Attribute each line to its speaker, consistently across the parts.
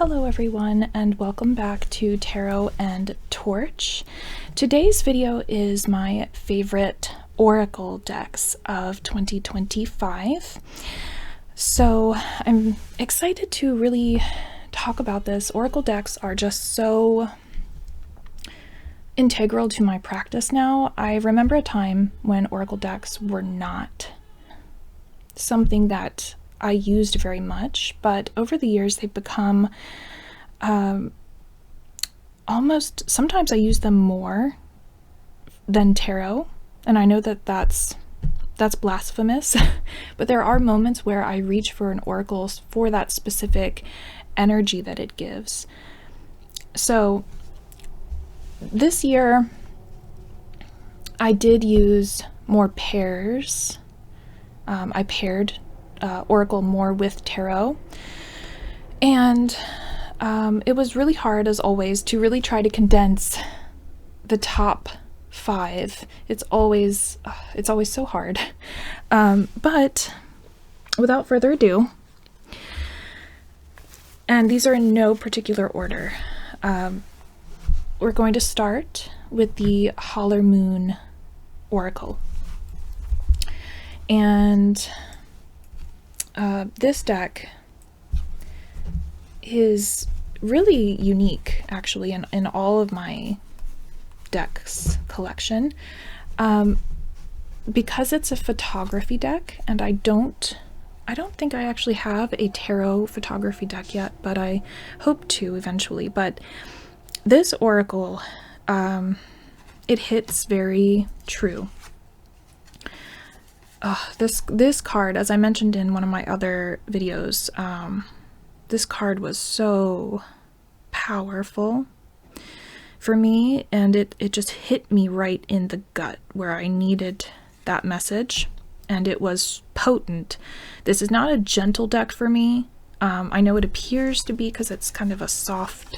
Speaker 1: Hello everyone, and welcome back to Tarot and Torch. Today's video is my favorite Oracle decks of 2025. So I'm excited to really talk about this. Oracle decks are just so integral to my practice now. I remember a time when Oracle decks were not something that I used very much, but over the years they've become almost, sometimes I use them more than tarot, and I know that that's blasphemous, but there are moments where I reach for an oracle for that specific energy that it gives. So this year I did use more pairs. I paired Oracle more with tarot, and it was really hard, as always, to really try to condense the top 5. It's always so hard, but without further ado, and these are in no particular order, we're going to start with the Holler Moon Oracle. And this deck is really unique, actually, in all of my decks collection, because it's a photography deck, and I don't think I actually have a tarot photography deck yet, but I hope to eventually. But this oracle, it hits very true. This card, as I mentioned in one of my other videos, this card was so powerful for me, and it just hit me right in the gut where I needed that message, and it was potent. This is not a gentle deck for me. I know it appears to be because it's kind of a soft,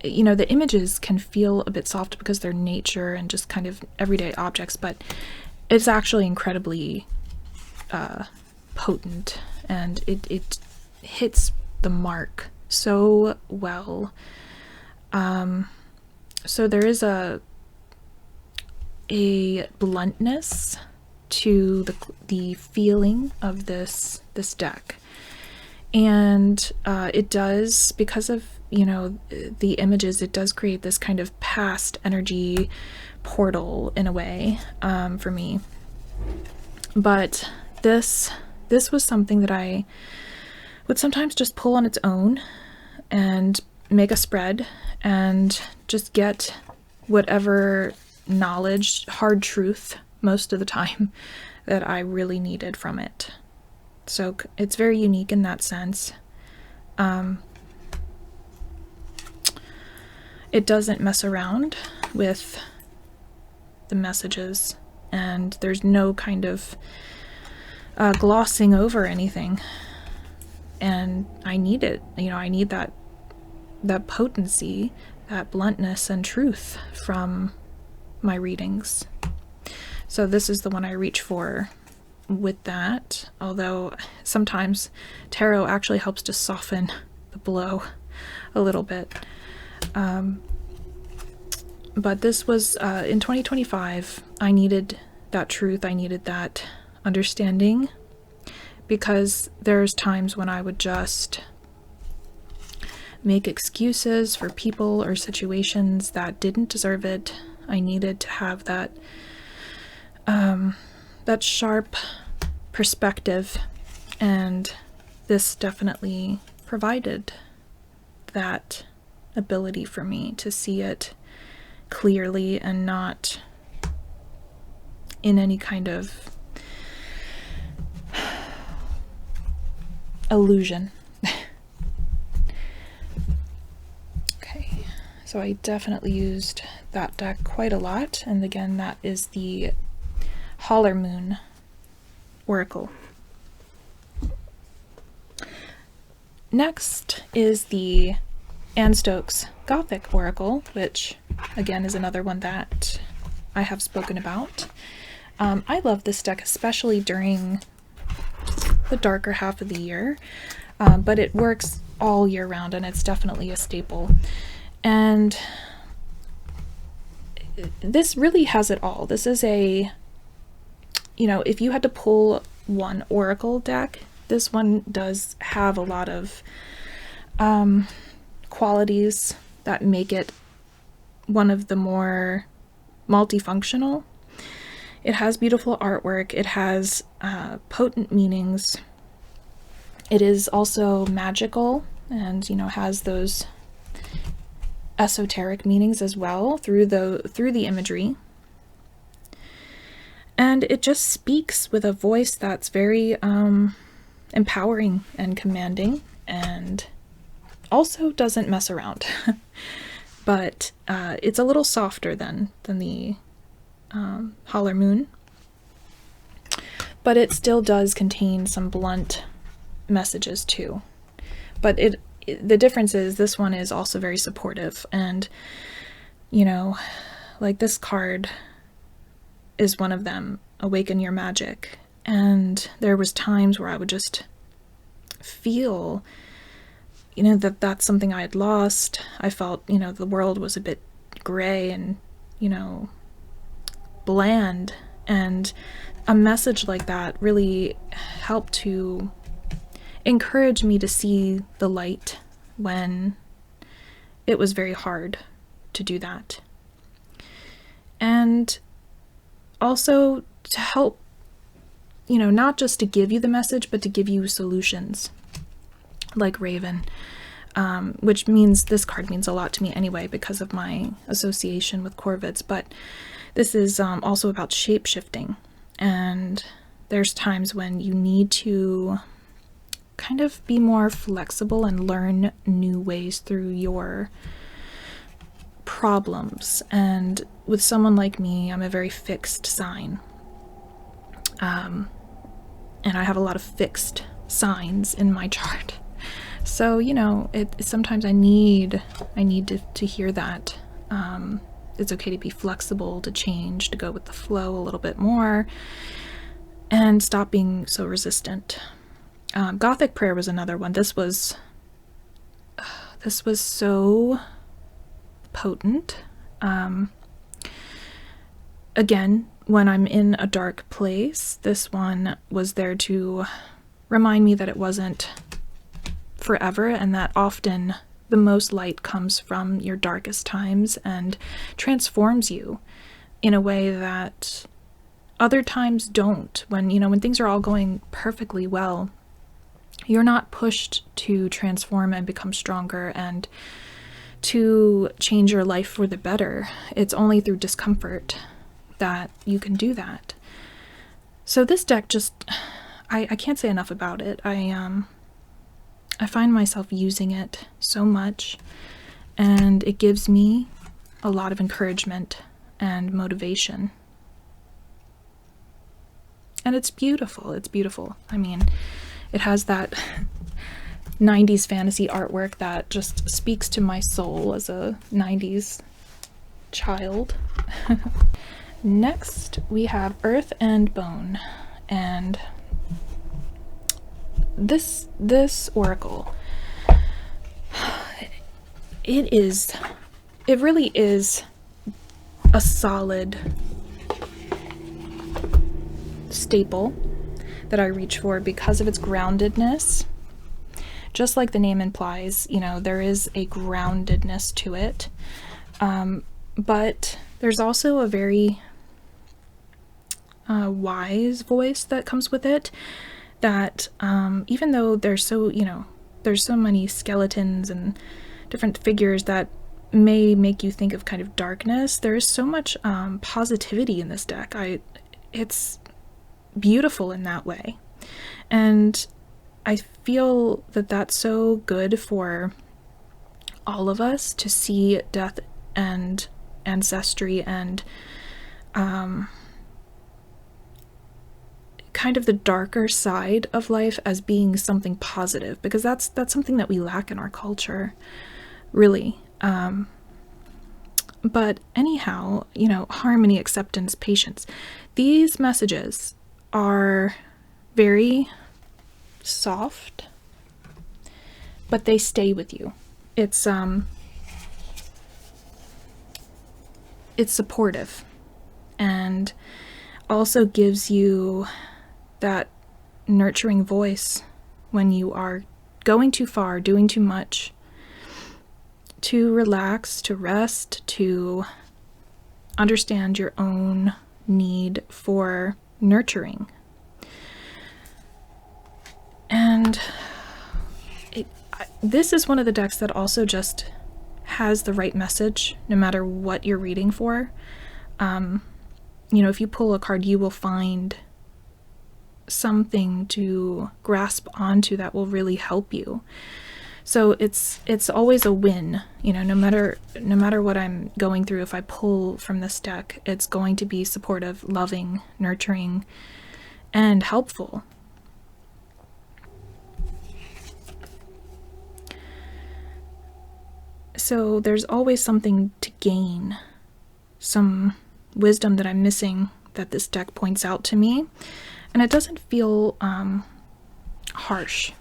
Speaker 1: you know, the images can feel a bit soft because they're nature and just kind of everyday objects, but it's actually incredibly potent, and it hits the mark so well. So there is a bluntness to the feeling of this deck, and it does, because of, you know, the images, it does create this kind of past energy portal in a way, for me. But this was something that I would sometimes just pull on its own and make a spread and just get whatever knowledge, hard truth most of the time, that I really needed from it. So it's very unique in that sense. It doesn't mess around with the messages, and there's no kind of glossing over anything. And I need it, you know, I need that potency, that bluntness and truth from my readings. So this is the one I reach for with that, although sometimes tarot actually helps to soften the blow a little bit. But this was, in 2025, I needed that truth, I needed that understanding, because there's times when I would just make excuses for people or situations that didn't deserve it. I needed to have that, that sharp perspective, and this definitely provided that ability for me to see it clearly and not in any kind of illusion. Okay, so I definitely used that deck quite a lot, and again, that is the Holler Moon Oracle. Next is the Stokes Gothic Oracle, which again is another one that I have spoken about. I love this deck, especially during the darker half of the year. but it works all year round, and it's definitely a staple. And this really has it all. This is a, if you had to pull one oracle deck, this one does have a lot of qualities that make it one of the more multifunctional. It has beautiful artwork. It has potent meanings. It is also magical and, has those esoteric meanings as well through the imagery. And it just speaks with a voice that's very empowering and commanding, and also doesn't mess around. But it's a little softer than the Holler Moon, but it still does contain some blunt messages too. But the difference is this one is also very supportive, and like this card is one of them, Awaken Your Magic. And there was times where I would just feel that that's something I had lost. I felt the world was a bit gray and bland, and a message like that really helped to encourage me to see the light when it was very hard to do that. And also to help, not just to give you the message, but to give you solutions, like Raven, which means this card means a lot to me anyway because of my association with Corvids. But this is also about shape-shifting, and there's times when you need to kind of be more flexible and learn new ways through your problems. And with someone like me, I'm a very fixed sign, and I have a lot of fixed signs in my chart. So sometimes I need to hear that it's okay to be flexible, to change, to go with the flow a little bit more, and stop being so resistant. Gothic prayer was another one. This was so potent. Again, when I'm in a dark place, this one was there to remind me that it wasn't forever, and that often the most light comes from your darkest times and transforms you in a way that other times don't. When things are all going perfectly well, you're not pushed to transform and become stronger and to change your life for the better. It's only through discomfort that you can do that. So this deck just, I can't say enough about it. I find myself using it so much, and it gives me a lot of encouragement and motivation. And it's beautiful. It's beautiful. I mean, it has that 90s fantasy artwork that just speaks to my soul as a 90s child. Next, we have Earth and Bone, and this oracle, it really is a solid staple that I reach for because of its groundedness. Just like the name implies, there is a groundedness to it, but there's also a very wise voice that comes with it, that even though there's so many skeletons and different figures that may make you think of kind of darkness, there is so much positivity in this deck. It's beautiful in that way, and I feel that that's so good for all of us to see death and ancestry and kind of the darker side of life as being something positive, because that's something that we lack in our culture, really. But anyhow, harmony, acceptance, patience. These messages are very soft but they stay with you. It's supportive, and also gives you that nurturing voice when you are going too far, doing too much, to relax, to rest, to understand your own need for nurturing. And this is one of the decks that also just has the right message no matter what you're reading for. You know, if you pull a card, you will find something to grasp onto that will really help you. So it's always a win, you know, no matter what I'm going through. If I pull from this deck, it's going to be supportive, loving, nurturing, and helpful. So there's always something to gain, some wisdom that I'm missing that this deck points out to me, and it doesn't feel harsh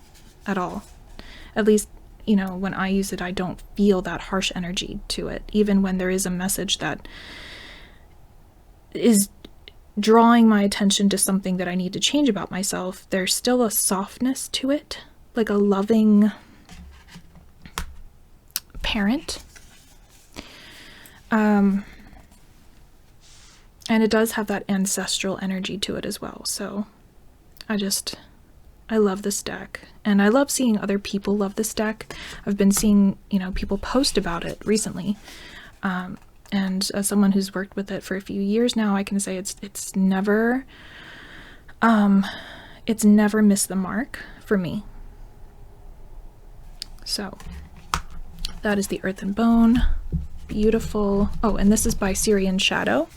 Speaker 1: at all. At least, you know, when I use it, I don't feel that harsh energy to it, even when there is a message that is drawing my attention to something that I need to change about myself. There's still a softness to it, like a loving parent. And it does have that ancestral energy to it as well. So I love this deck, and I love seeing other people love this deck. I've been seeing, you know, people post about it recently. And as someone who's worked with it for a few years now, I can say it's never missed the mark for me. So that is the Earth and Bone. Beautiful. Oh, and this is by Syrian Shadow.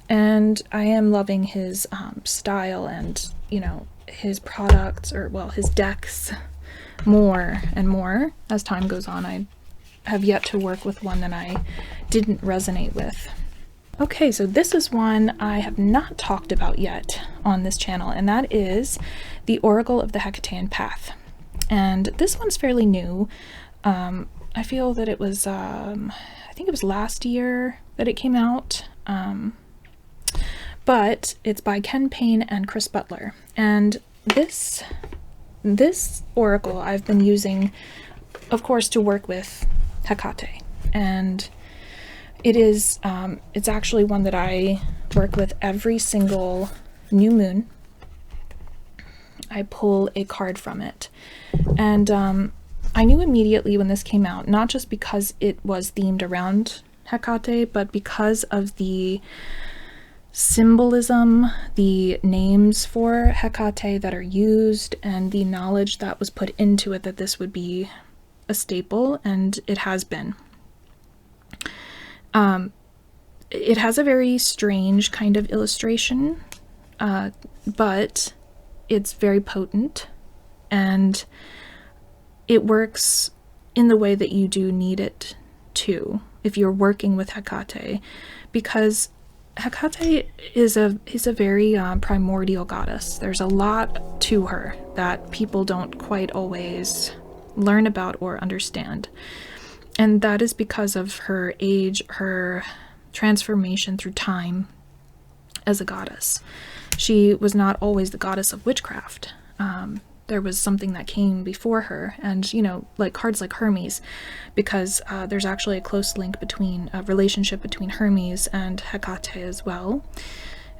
Speaker 1: And I am loving his style and, you know, his products, or well, his decks more and more as time goes on. I have yet to work with one that I didn't resonate with. Okay, so this is one I have not talked about yet on this channel, and that is the Oracle of the Hecatean Path. And this one's fairly new. I feel that it was, I think it was last year that it came out. But it's by Ken Payne and Chris Butler. And this oracle I've been using, of course, to work with Hecate. And it is, it's actually one that I work with every single new moon. I pull a card from it. And I knew immediately when this came out, not just because it was themed around Hecate, but because of the symbolism, the names for Hecate that are used, and the knowledge that was put into it, that this would be a staple, and it has been. It has a very strange kind of illustration, but it's very potent, and it works in the way that you do need it to if you're working with Hecate, because Hecate is a very primordial goddess. There's a lot to her that people don't quite always learn about or understand. And that is because of her age, her transformation through time as a goddess. She was not always the goddess of witchcraft. There was something that came before her, and, you know, like cards like Hermes, because there's actually a close link between a relationship between Hermes and Hecate as well.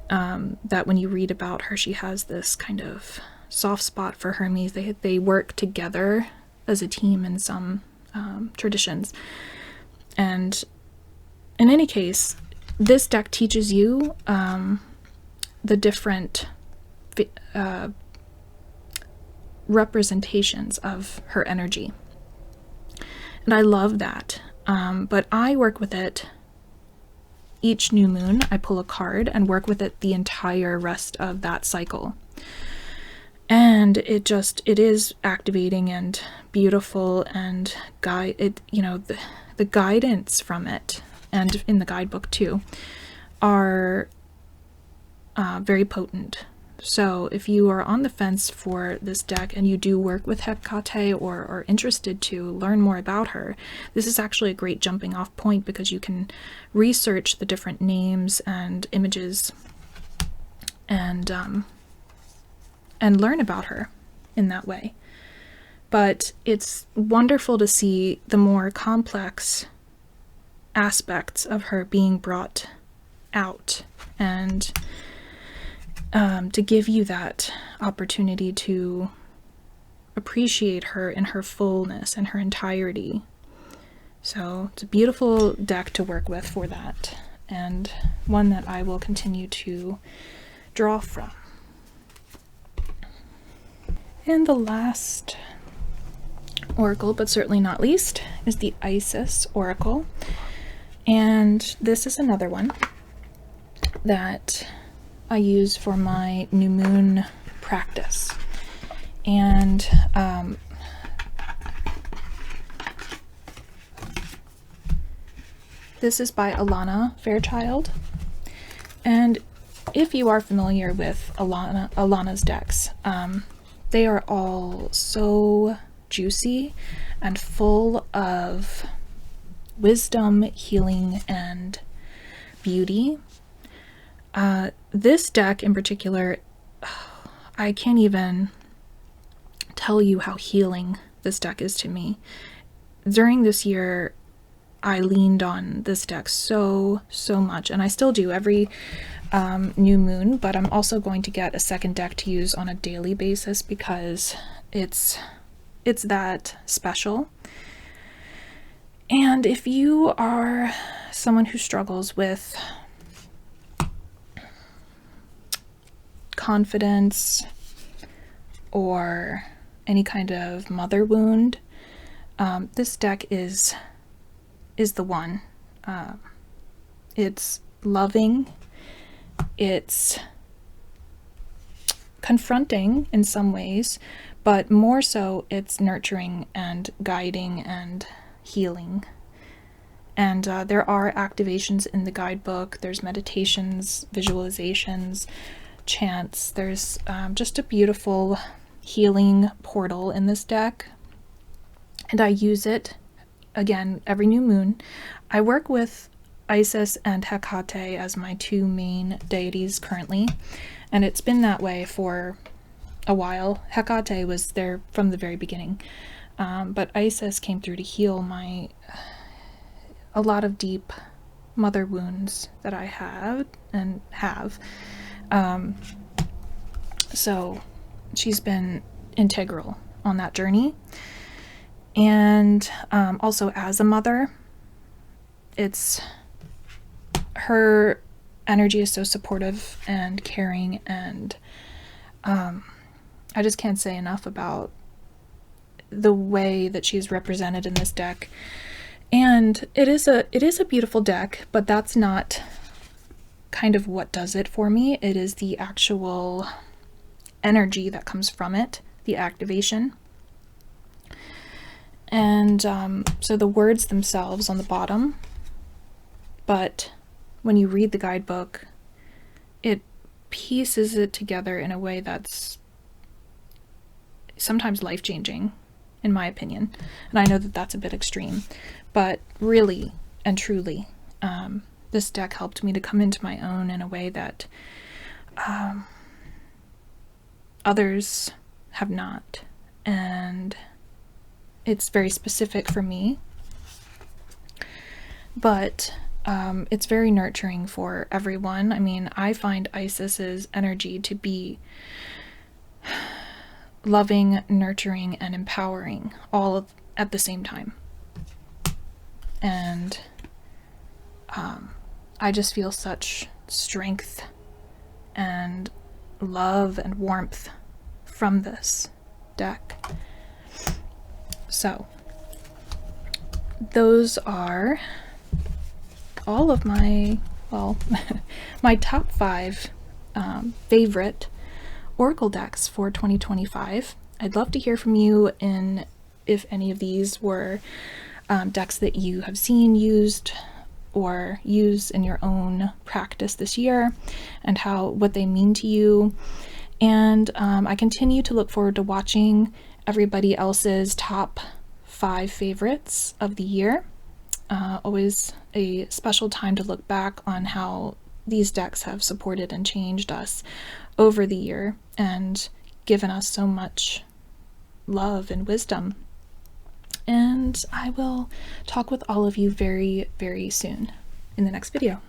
Speaker 1: That when you read about her, she has this kind of soft spot for Hermes. They work together as a team in some traditions. And in any case, this deck teaches you the different representations of her energy. And I love that. But I work with it each new moon. I pull a card and work with it the entire rest of that cycle. And it is activating and beautiful, and the guidance from it, and in the guidebook too, are very potent. So if you are on the fence for this deck and you do work with Hecate or are interested to learn more about her, this is actually a great jumping off point because you can research the different names and images and learn about her in that way. But it's wonderful to see the more complex aspects of her being brought out, and to give you that opportunity to appreciate her in her fullness and her entirety. So it's a beautiful deck to work with for that, and one that I will continue to draw from. And the last oracle, but certainly not least, is the Isis Oracle. And this is another one that I use for my new moon practice. And this is by Alana Fairchild. And if you are familiar with Alana's decks, they are all so juicy and full of wisdom, healing, and beauty. This deck in particular, I can't even tell you how healing this deck is to me. During this year, I leaned on this deck so much, and I still do every new moon, but I'm also going to get a second deck to use on a daily basis because it's that special. And if you are someone who struggles with confidence or any kind of mother wound, this deck is the one. It's loving, it's confronting in some ways, but more so it's nurturing and guiding and healing. And there are activations in the guidebook, there's meditations, visualizations, chants, there's just a beautiful healing portal in this deck, and I use it again every new moon. I work with Isis and Hecate as my two main deities currently, and it's been that way for a while. Hecate was there from the very beginning, but Isis came through to heal a lot of deep mother wounds that I had and have. So she's been integral on that journey. And also as a mother, her energy is so supportive and caring, and I just can't say enough about the way that she's represented in this deck. And it is a beautiful deck, but that's not kind of what does it for me. It is the actual energy that comes from it, the activation. And so the words themselves on the bottom, but when you read the guidebook, it pieces it together in a way that's sometimes life-changing, in my opinion. And I know that that's a bit extreme, but really and truly, this deck helped me to come into my own in a way that others have not. And it's very specific for me, but it's very nurturing for everyone. I mean, I find Isis's energy to be loving, nurturing, and empowering all at the same time. And I just feel such strength and love and warmth from this deck. So those are all of my, well, my top 5 favorite Oracle decks for 2025. I'd love to hear from you if any of these were decks that you have seen used or use in your own practice this year, and what they mean to you. And I continue to look forward to watching everybody else's top 5 favorites of the year. Always a special time to look back on how these decks have supported and changed us over the year and given us so much love and wisdom. And I will talk with all of you very, very soon in the next video.